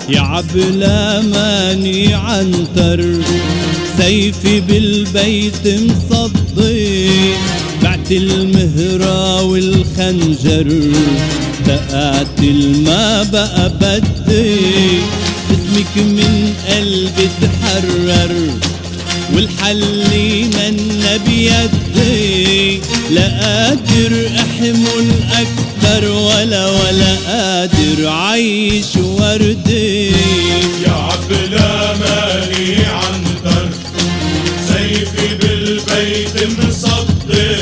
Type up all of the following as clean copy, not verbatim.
يا عبلة ماني عنتر، سيفي بالبيت مصدي، بعت المهرة والخنجر، تقاتل ما بقى بدي، اسمك من قلبي تحرر، والحل من بيدي، لا قادر احمل اكتر ولا قادر عيش وردي. يا عبلة ماني عنتر، سيفي بالبيت مصدي،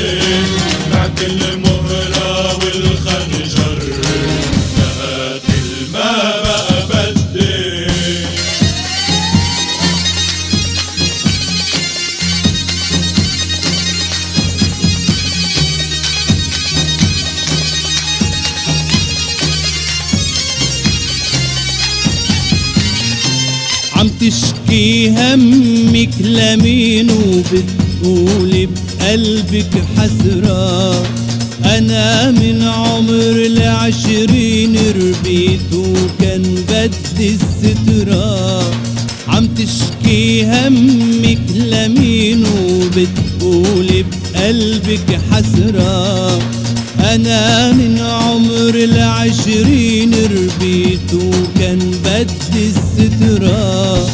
بعت المهرة والخنجر، تقاتل ما بقى بدي. عم تشكي همك لمين وبتقولي بقلبك حسرة، أنا من عمر 20 ربيت وكان بدي السترة. عم تشكي همك لمين وبتقولي بقلبك حسرة، أنا من عمر 20 ربيت وكان بدي السترة.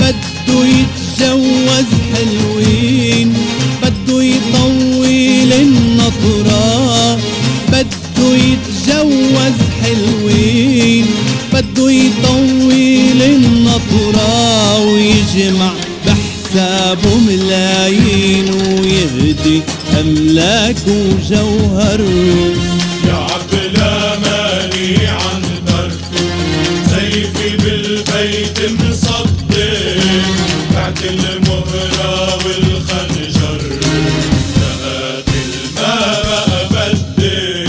بده يتجوز حلوين، بده يطول النطرة، بده يتجوز حلوين، بده يطول النطرة، ويجمع بحسابه ملايين ويهدي أملاك وجوهر. يا عبلة ماني عنتر، سيفي بالبيت مصدي، بعت المهرة والخنجر، تقاتل ما بقى بدي.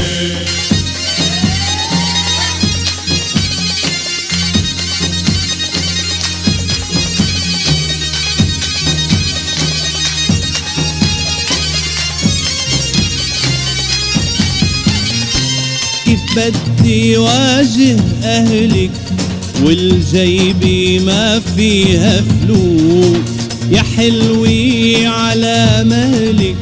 كيف بدي واجه أهلك والجيبي ما فيها فلوس، يا حلوي على مهلك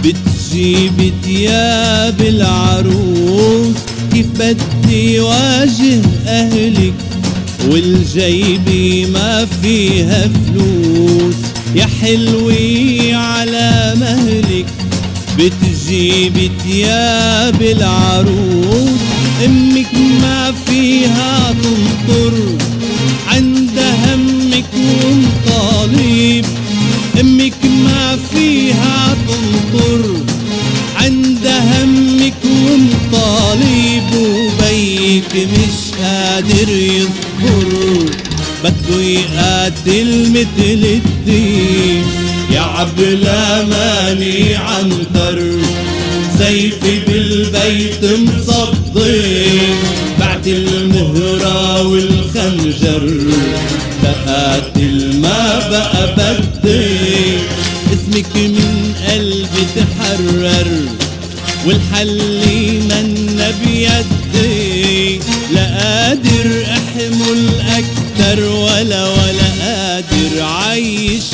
بتجيبي تياب العروس. كيف بدي واجه أهلك والجيبي ما فيها فلوس، يا حلوي على مهلك بتجيبي تياب العروس. امك ما فيها تنطر عند همك ومطالب، امك ما فيها تنطر عند همك ومطالب، وبيك مش قادر يصبر بده يقاتل مثل الدين. يا عبلة ماني عنتر، سيفي بالبيت مصدي، بعت المهرة والخنجر، تقاتل ما بقى بدي، اسمك من قلبي تحرر، والحل من بيدي، لا قادر احمل اكتر ولا قادر عيش